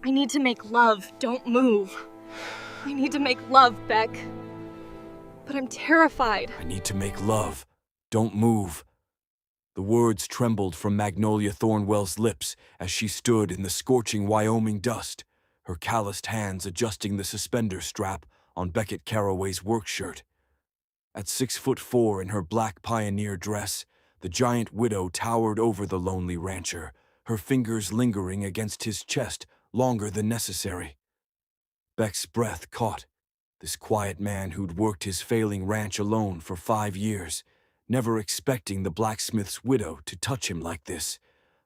I need to make love, don't move. I need to make love, Beck. But I'm terrified. I need to make love. Don't move. The words trembled from Magnolia Thornwell's lips as she stood in the scorching Wyoming dust, her calloused hands adjusting the suspender strap on Beckett Carraway's work shirt. At 6'4" in her black pioneer dress, the giant widow towered over the lonely rancher, her fingers lingering against his chest longer than necessary. Beck's breath caught. This quiet man who'd worked his failing ranch alone for 5 years, never expecting the blacksmith's widow to touch him like this,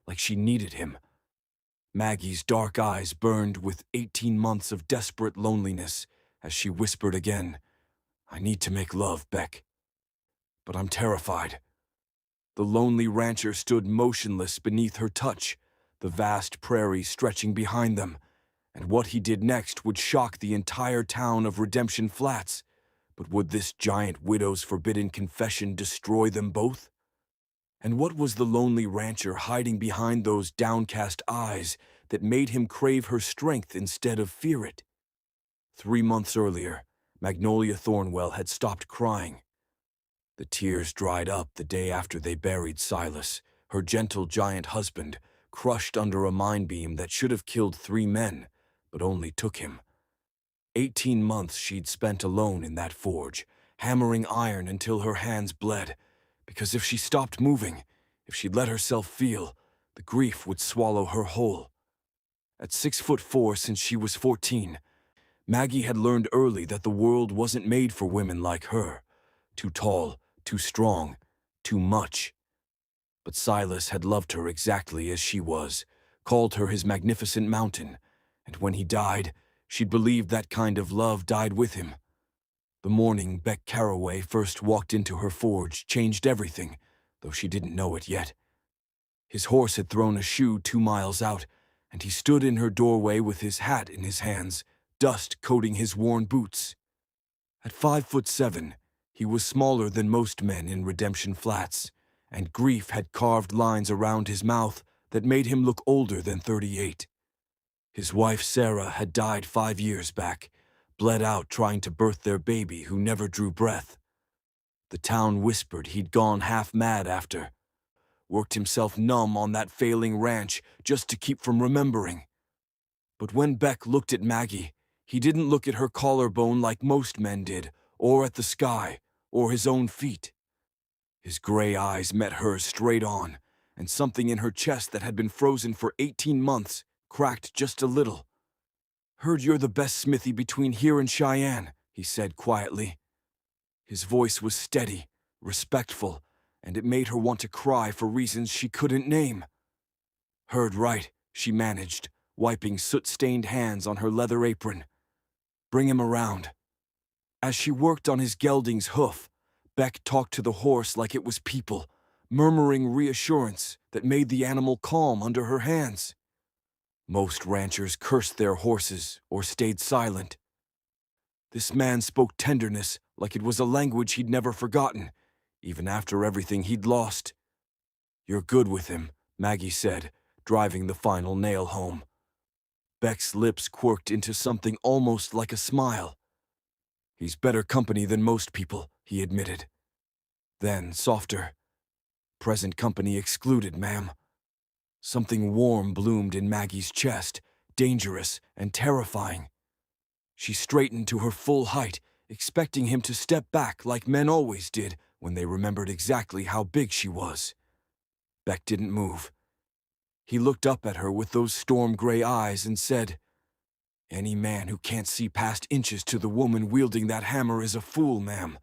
like she needed him. Maggie's dark eyes burned with 18 months of desperate loneliness as she whispered again, I need to make love, Beck. But I'm terrified. The lonely rancher stood motionless beneath her touch, the vast prairie stretching behind them, and what he did next would shock the entire town of Redemption Flats. But would this giant widow's forbidden confession destroy them both? And what was the lonely rancher hiding behind those downcast eyes that made him crave her strength instead of fear it? 3 months earlier, Magnolia Thornwell had stopped crying. The tears dried up the day after they buried Silas, her gentle giant husband, crushed under a mine beam that should have killed 3 men, but only took him. 18 months she'd spent alone in that forge, hammering iron until her hands bled, because if she stopped moving, if she'd let herself feel, the grief would swallow her whole. At 6'4" since she was 14, Maggie had learned early that the world wasn't made for women like her. Too tall, too strong, too much. But Silas had loved her exactly as she was, called her his magnificent mountain, and when he died, she'd believed that kind of love died with him. The morning Beck Carraway first walked into her forge changed everything, though she didn't know it yet. His horse had thrown a shoe 2 miles out, and he stood in her doorway with his hat in his hands, dust coating his worn boots. At 5'7", he was smaller than most men in Redemption Flats, and grief had carved lines around his mouth that made him look older than 38. His wife Sarah had died 5 years back, bled out trying to birth their baby who never drew breath. The town whispered he'd gone half mad after, worked himself numb on that failing ranch just to keep from remembering. But when Beck looked at Maggie, he didn't look at her collarbone like most men did, or at the sky, or his own feet. His gray eyes met hers straight on, and something in her chest that had been frozen for 18 months cracked just a little. Heard you're the best smithy between here and Cheyenne, he said quietly. His voice was steady, respectful, and it made her want to cry for reasons she couldn't name. Heard right, she managed, wiping soot-stained hands on her leather apron. Bring him around. As she worked on his gelding's hoof, Beck talked to the horse like it was people, murmuring reassurance that made the animal calm under her hands. Most ranchers cursed their horses or stayed silent. This man spoke tenderness like it was a language he'd never forgotten, even after everything he'd lost. You're good with him, Maggie said, driving the final nail home. Beck's lips quirked into something almost like a smile. He's better company than most people, he admitted. Then, softer. Present company excluded, ma'am. Something warm bloomed in Maggie's chest, dangerous and terrifying. She straightened to her full height, expecting him to step back like men always did when they remembered exactly how big she was. Beck didn't move. He looked up at her with those storm-gray eyes and said, Any man who can't see past inches to the woman wielding that hammer is a fool, ma'am.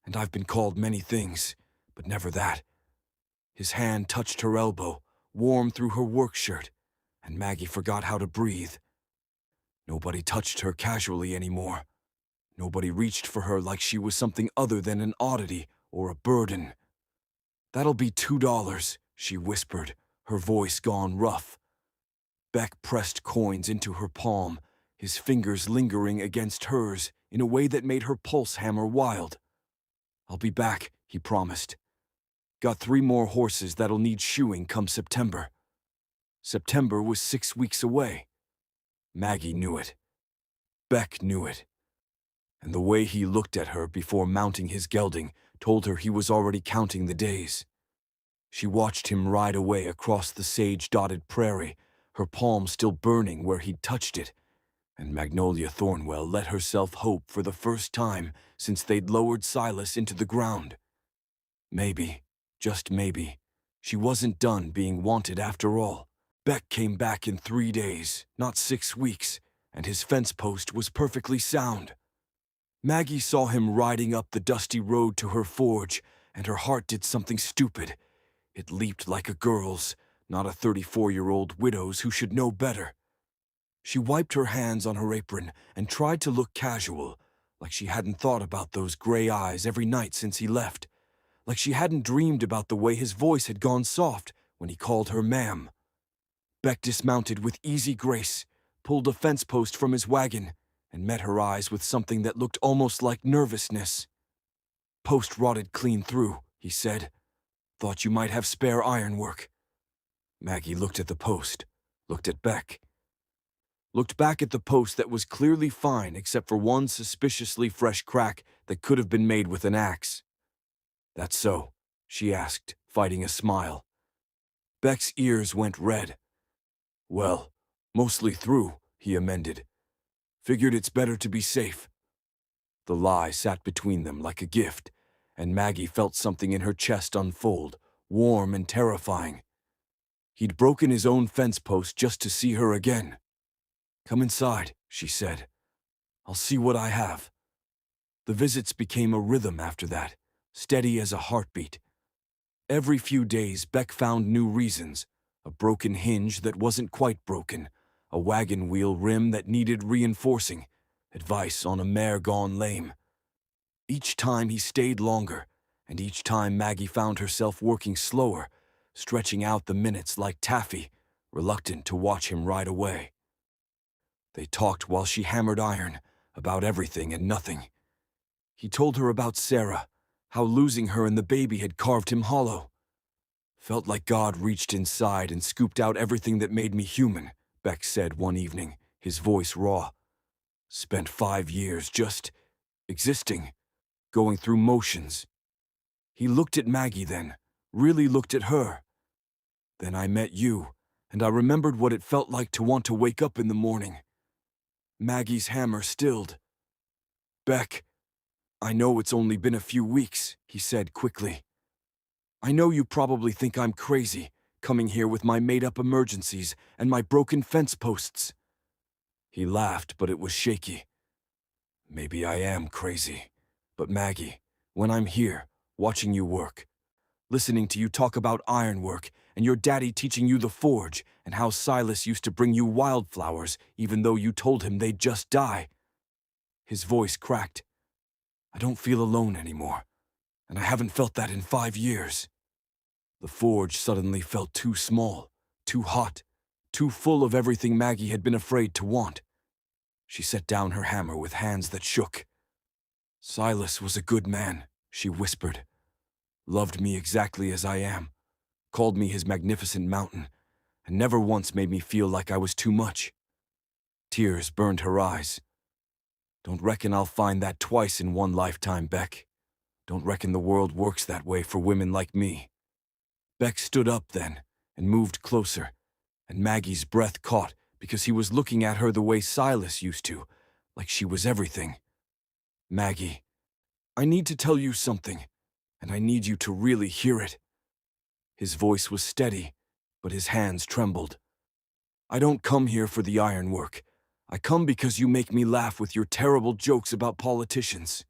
And I've been called many things, but never that. His hand touched her elbow, warm through her work shirt, and Maggie forgot how to breathe. Nobody touched her casually anymore. Nobody reached for her like she was something other than an oddity or a burden. That'll be $2, she whispered, her voice gone rough. Beck pressed coins into her palm, his fingers lingering against hers in a way that made her pulse hammer wild. I'll be back, he promised. Got 3 more horses that'll need shoeing come September. September was 6 weeks away. Maggie knew it. Beck knew it. And the way he looked at her before mounting his gelding told her he was already counting the days. She watched him ride away across the sage-dotted prairie, her palm still burning where he'd touched it, and Magnolia Thornwell let herself hope for the first time since they'd lowered Silas into the ground. Maybe, just maybe, she wasn't done being wanted after all. Beck came back in 3 days, not 6 weeks, and his fence post was perfectly sound. Maggie saw him riding up the dusty road to her forge, and her heart did something stupid. It leaped like a girl's, not a 34-year-old widow's who should know better. She wiped her hands on her apron and tried to look casual, like she hadn't thought about those gray eyes every night since he left, like she hadn't dreamed about the way his voice had gone soft when he called her ma'am. Beck dismounted with easy grace, pulled a fence post from his wagon, and met her eyes with something that looked almost like nervousness. "Post rotted clean through," he said. "Thought you might have spare ironwork." Maggie looked at the post, looked at Beck, looked back at the post that was clearly fine except for one suspiciously fresh crack that could have been made with an axe. "That's so?" she asked, fighting a smile. Beck's ears went red. "Well, mostly through," he amended. "Figured it's better to be safe." The lie sat between them like a gift, and Maggie felt something in her chest unfold, warm and terrifying. He'd broken his own fence post just to see her again. "Come inside," she said. "I'll see what I have." The visits became a rhythm after that, steady as a heartbeat. Every few days, Beck found new reasons: a broken hinge that wasn't quite broken, a wagon wheel rim that needed reinforcing, advice on a mare gone lame. Each time he stayed longer, and each time Maggie found herself working slower, stretching out the minutes like taffy, reluctant to watch him ride away. They talked while she hammered iron, about everything and nothing. He told her about Sarah, how losing her and the baby had carved him hollow. "Felt like God reached inside and scooped out everything that made me human," Beck said one evening, his voice raw. "Spent 5 years just existing, going through motions." He looked at Maggie then, really looked at her. "Then I met you, and I remembered what it felt like to want to wake up in the morning." Maggie's hammer stilled. "Beck, I know it's only been a few weeks," he said quickly. "I know you probably think I'm crazy, coming here with my made-up emergencies and my broken fence posts." He laughed, but it was shaky. "Maybe I am crazy. But Maggie, when I'm here, watching you work, listening to you talk about ironwork and your daddy teaching you the forge and how Silas used to bring you wildflowers even though you told him they'd just die." His voice cracked. "I don't feel alone anymore, and I haven't felt that in 5 years." The forge suddenly felt too small, too hot, too full of everything Maggie had been afraid to want. She set down her hammer with hands that shook. "Silas was a good man," she whispered. "Loved me exactly as I am, called me his magnificent mountain, and never once made me feel like I was too much." Tears burned her eyes. "Don't reckon I'll find that twice in one lifetime, Beck. Don't reckon the world works that way for women like me." Beck stood up then and moved closer, and Maggie's breath caught because he was looking at her the way Silas used to, like she was everything. "Maggie, I need to tell you something, and I need you to really hear it." His voice was steady, but his hands trembled. "I don't come here for the ironwork. I come because you make me laugh with your terrible jokes about politicians.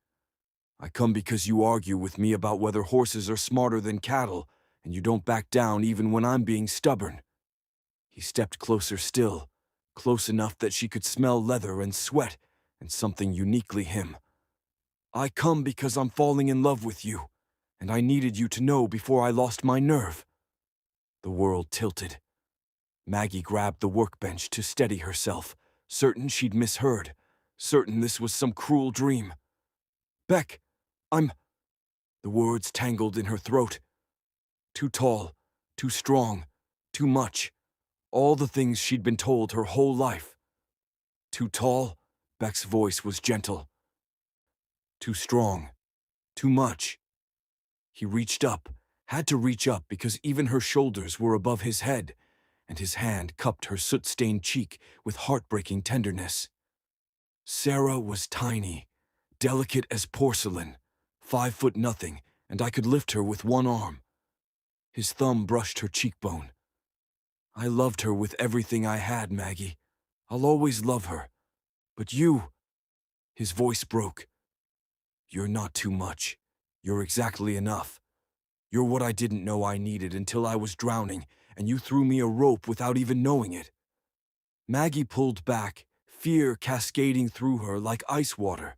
I come because you argue with me about whether horses are smarter than cattle, and you don't back down even when I'm being stubborn." He stepped closer still, close enough that she could smell leather and sweat and something uniquely him. "I come because I'm falling in love with you, and I needed you to know before I lost my nerve." The world tilted. Maggie grabbed the workbench to steady herself, certain she'd misheard, certain this was some cruel dream. "Beck, I'm—" The words tangled in her throat. Too tall, too strong, too much. All the things she'd been told her whole life. Too tall? Beck's voice was gentle. Too strong. Too much. He reached up, had to reach up because even her shoulders were above his head, and his hand cupped her soot-stained cheek with heartbreaking tenderness. Sarah was tiny, delicate as porcelain, 5 foot nothing, and I could lift her with one arm. His thumb brushed her cheekbone. I loved her with everything I had, Maggie. I'll always love her. But you... His voice broke. You're not too much. You're exactly enough. You're what I didn't know I needed until I was drowning, and you threw me a rope without even knowing it. Maggie pulled back, fear cascading through her like ice water.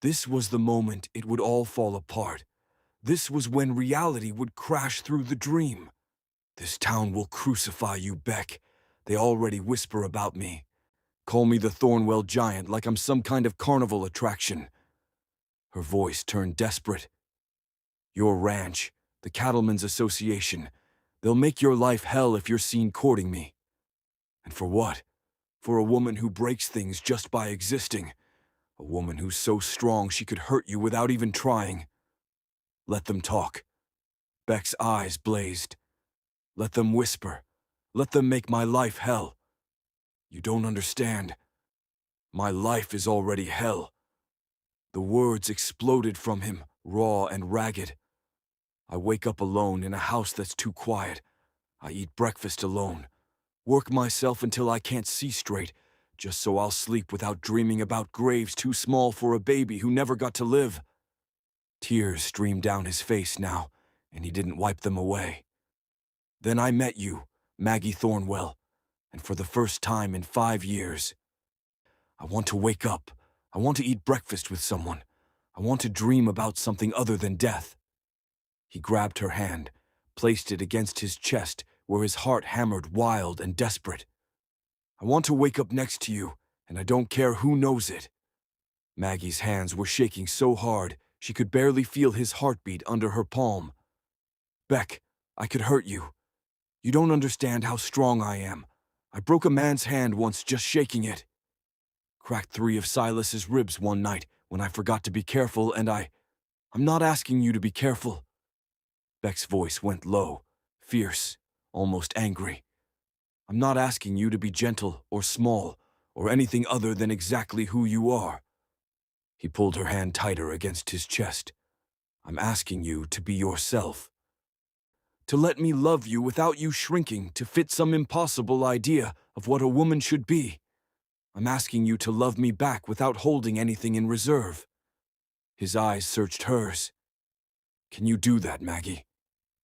This was the moment it would all fall apart. This was when reality would crash through the dream. This town will crucify you, Beck. They already whisper about me. Call me the Thornwell Giant like I'm some kind of carnival attraction. Her voice turned desperate. Your ranch, the Cattlemen's Association, they'll make your life hell if you're seen courting me. And for what? For a woman who breaks things just by existing. A woman who's so strong she could hurt you without even trying. Let them talk. Beck's eyes blazed. Let them whisper. Let them make my life hell. You don't understand. My life is already hell. The words exploded from him, raw and ragged. I wake up alone in a house that's too quiet. I eat breakfast alone. Work myself until I can't see straight, just so I'll sleep without dreaming about graves too small for a baby who never got to live. Tears streamed down his face now, and he didn't wipe them away. Then I met you, Maggie Thornwell, and for the first time in 5 years. I want to wake up. I want to eat breakfast with someone. I want to dream about something other than death. He grabbed her hand, placed it against his chest where his heart hammered wild and desperate. I want to wake up next to you, and I don't care who knows it. Maggie's hands were shaking so hard she could barely feel his heartbeat under her palm. Beck, I could hurt you. You don't understand how strong I am. I broke a man's hand once just shaking it. Cracked 3 of Silas's ribs one night when I forgot to be careful, and I'm not asking you to be careful. Beck's voice went low, fierce, almost angry. I'm not asking you to be gentle or small or anything other than exactly who you are. He pulled her hand tighter against his chest. I'm asking you to be yourself. To let me love you without you shrinking to fit some impossible idea of what a woman should be. I'm asking you to love me back without holding anything in reserve. His eyes searched hers. Can you do that, Maggie?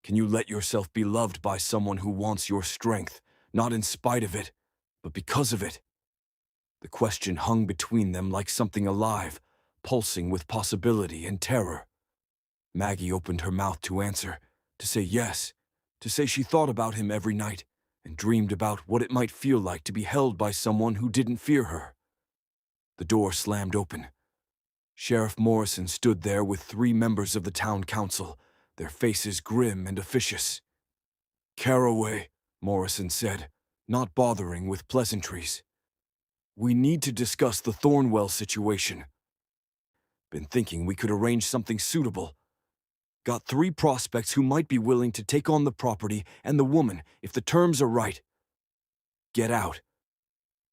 Can you let yourself be loved by someone who wants your strength, not in spite of it, but because of it? The question hung between them like something alive, pulsing with possibility and terror. Maggie opened her mouth to answer, to say yes, to say she thought about him every night and dreamed about what it might feel like to be held by someone who didn't fear her. The door slammed open. Sheriff Morrison stood there with 3 members of the town council, their faces grim and officious. Caraway, Morrison said, not bothering with pleasantries. We need to discuss the Thornwell situation. Been thinking we could arrange something suitable. Got 3 prospects who might be willing to take on the property and the woman if the terms are right. Get out.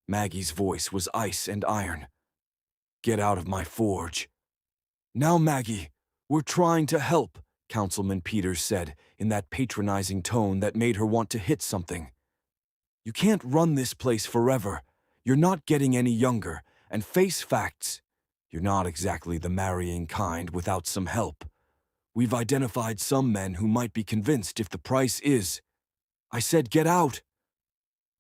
Maggie's voice was ice and iron. Get out of my forge. Now, Maggie, we're trying to help, Councilman Peters said in that patronizing tone that made her want to hit something. You can't run this place forever. You're not getting any younger, and face facts. You're not exactly the marrying kind without some help. We've identified some men who might be convinced if the price is. I said get out.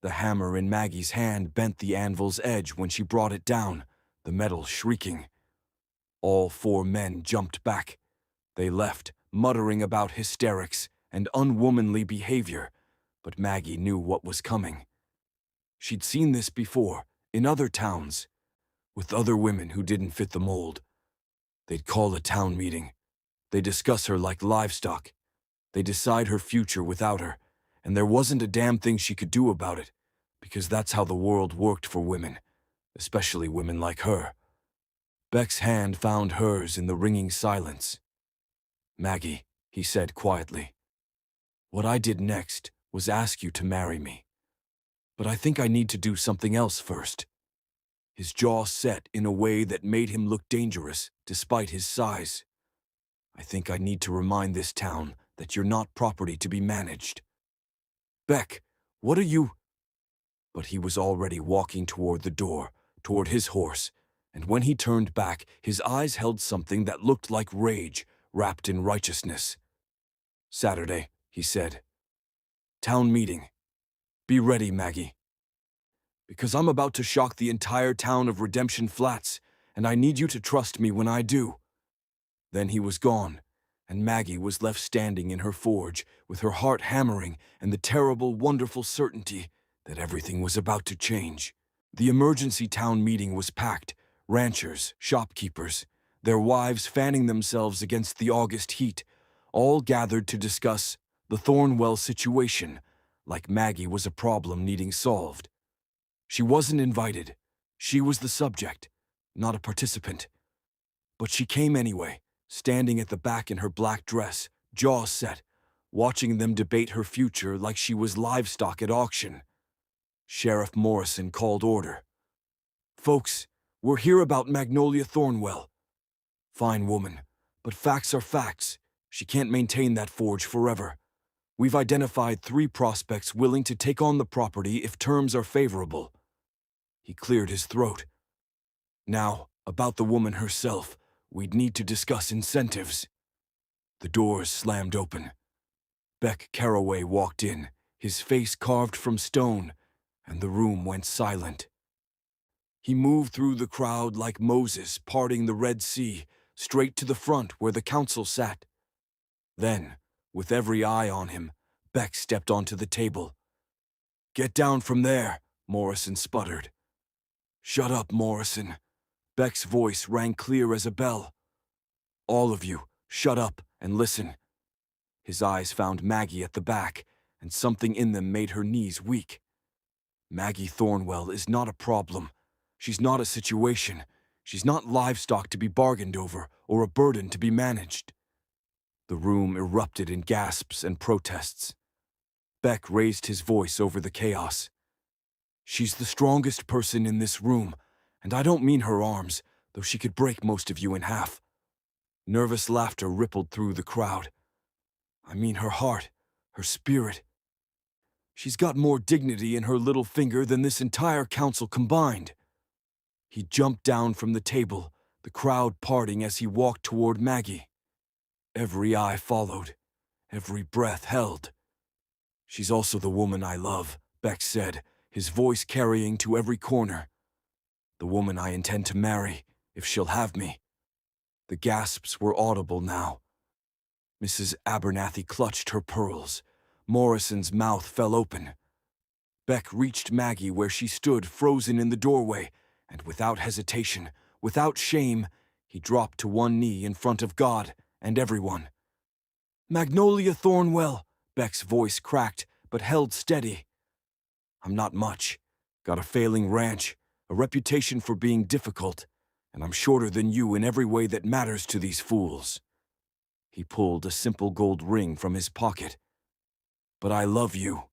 The hammer in Maggie's hand bent the anvil's edge when she brought it down, the metal shrieking. All 4 men jumped back. They left, muttering about hysterics and unwomanly behavior, but Maggie knew what was coming. She'd seen this before, in other towns, with other women who didn't fit the mold. They'd call a town meeting. They discuss her like livestock. They decide her future without her, and there wasn't a damn thing she could do about it, because that's how the world worked for women, especially women like her. Beck's hand found hers in the ringing silence. "Maggie," he said quietly, "what I did next was ask you to marry me. But I think I need to do something else first." His jaw set in a way that made him look dangerous, despite his size. "I think I need to remind this town that you're not property to be managed." "Beck, what are you—" But he was already walking toward the door, toward his horse, and when he turned back, his eyes held something that looked like rage, wrapped in righteousness. "Saturday," he said. "Town meeting. Be ready, Maggie. Because I'm about to shock the entire town of Redemption Flats, and I need you to trust me when I do." Then he was gone, and Maggie was left standing in her forge, with her heart hammering and the terrible, wonderful certainty that everything was about to change. The emergency town meeting was packed. Ranchers, shopkeepers, their wives fanning themselves against the August heat, all gathered to discuss the Thornwell situation, like Maggie was a problem needing solved. She wasn't invited. She was the subject, not a participant. But she came anyway, standing at the back in her black dress, jaw set, watching them debate her future like she was livestock at auction. Sheriff Morrison called order. "Folks, we're here about Magnolia Thornwell. Fine woman, but facts are facts. She can't maintain that forge forever. We've identified 3 prospects willing to take on the property if terms are favorable." He cleared his throat. "Now, about the woman herself, we'd need to discuss incentives." The doors slammed open. Beck Carraway walked in, his face carved from stone, and the room went silent. He moved through the crowd like Moses parting the Red Sea, straight to the front where the council sat. Then, with every eye on him, Beck stepped onto the table. "Get down from there," Morrison sputtered. "Shut up, Morrison." Beck's voice rang clear as a bell. "All of you, shut up and listen." His eyes found Maggie at the back, and something in them made her knees weak. Maggie Thornwell is not a problem. She's not a situation. She's not livestock to be bargained over or a burden to be managed. The room erupted in gasps and protests. Beck raised his voice over the chaos. "She's the strongest person in this room, and I don't mean her arms, though she could break most of you in half." Nervous laughter rippled through the crowd. "I mean her heart, her spirit. She's got more dignity in her little finger than this entire council combined." He jumped down from the table, the crowd parting as he walked toward Maggie. Every eye followed, every breath held. "She's also the woman I love," Beck said, his voice carrying to every corner. "The woman I intend to marry, if she'll have me." The gasps were audible now. Mrs. Abernathy clutched her pearls. Morrison's mouth fell open. Beck reached Maggie where she stood frozen in the doorway, and without hesitation, without shame, he dropped to one knee in front of God and everyone. "Magnolia Thornwell," Beck's voice cracked, but held steady. "I'm not much. Got a failing ranch, a reputation for being difficult, and I'm shorter than you in every way that matters to these fools." He pulled a simple gold ring from his pocket. "But I love you.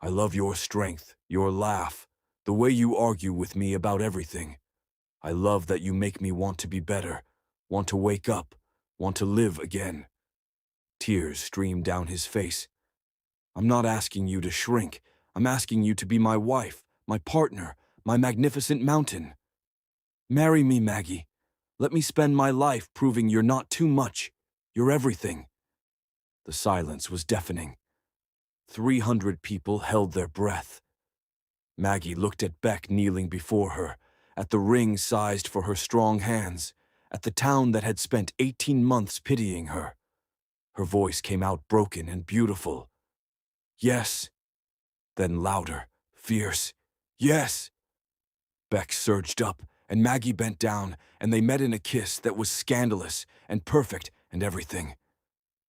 I love your strength, your laugh, the way you argue with me about everything. I love that you make me want to be better, want to wake up, want to live again." Tears streamed down his face. "I'm not asking you to shrink. I'm asking you to be my wife, my partner, my magnificent mountain. Marry me, Maggie. Let me spend my life proving you're not too much. You're everything." The silence was deafening. 300 people held their breath. Maggie looked at Beck kneeling before her, at the ring sized for her strong hands, at the town that had spent 18 months pitying her. Her voice came out broken and beautiful. "Yes." Then louder, fierce, "Yes." Beck surged up, and Maggie bent down, and they met in a kiss that was scandalous and perfect and everything.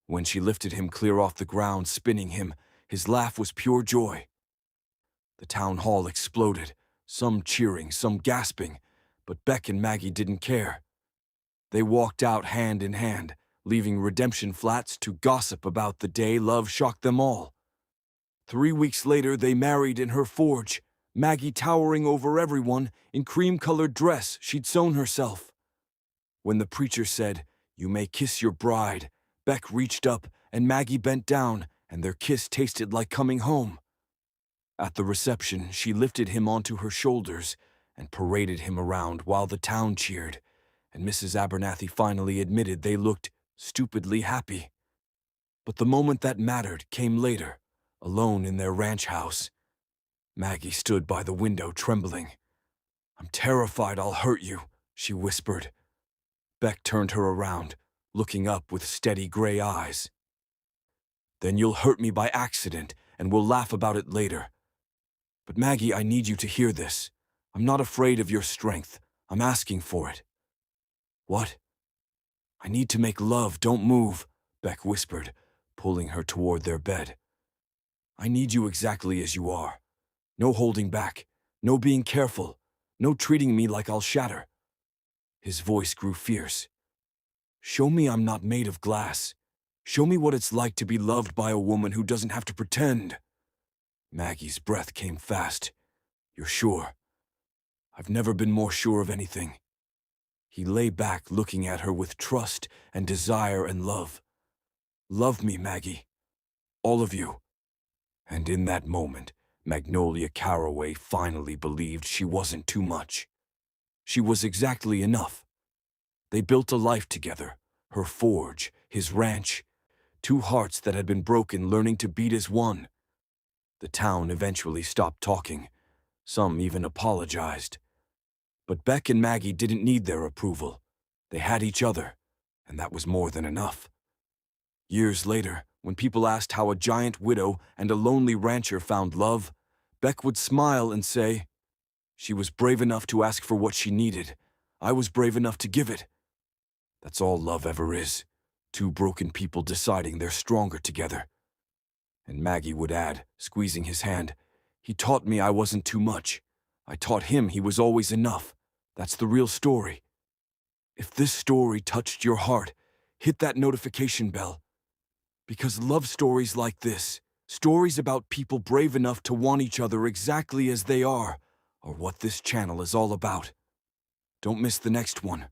When she lifted him clear off the ground, spinning him, his laugh was pure joy. The town hall exploded. some cheering, some gasping, but Beck and Maggie didn't care. They walked out hand in hand, leaving Redemption Flats to gossip about the day love shocked them all. 3 weeks later, they married in her forge, Maggie towering over everyone in cream-colored dress she'd sewn herself. When the preacher said, "You may kiss your bride," Beck reached up and Maggie bent down, and their kiss tasted like coming home. At the reception, she lifted him onto her shoulders and paraded him around while the town cheered, and Mrs. Abernathy finally admitted they looked stupidly happy. But the moment that mattered came later, alone in their ranch house. Maggie stood by the window trembling. "I'm terrified I'll hurt you," she whispered. Beck turned her around, looking up with steady gray eyes. "Then you'll hurt me by accident, and we'll laugh about it later. But Maggie, I need you to hear this. I'm not afraid of your strength. I'm asking for it." "What?" "I need to make love, don't move," Beck whispered, pulling her toward their bed. "I need you exactly as you are. No holding back, no being careful, no treating me like I'll shatter." His voice grew fierce. "Show me I'm not made of glass. Show me what it's like to be loved by a woman who doesn't have to pretend." Maggie's breath came fast. "You're sure?" "I've never been more sure of anything." He lay back looking at her with trust and desire and love. "Love me, Maggie. All of you." And in that moment, Magnolia Caraway finally believed she wasn't too much. She was exactly enough. They built a life together, her forge, his ranch, two hearts that had been broken learning to beat as one. The town eventually stopped talking. Some even apologized. But Beck and Maggie didn't need their approval. They had each other, and that was more than enough. Years later, when people asked how a giant widow and a lonely rancher found love, Beck would smile and say, "She was brave enough to ask for what she needed. I was brave enough to give it." That's all love ever is. Two broken people deciding they're stronger together. And Maggie would add, squeezing his hand, "He taught me I wasn't too much. I taught him he was always enough. That's the real story." If this story touched your heart, hit that notification bell. Because love stories like this, stories about people brave enough to want each other exactly as they are what this channel is all about. Don't miss the next one.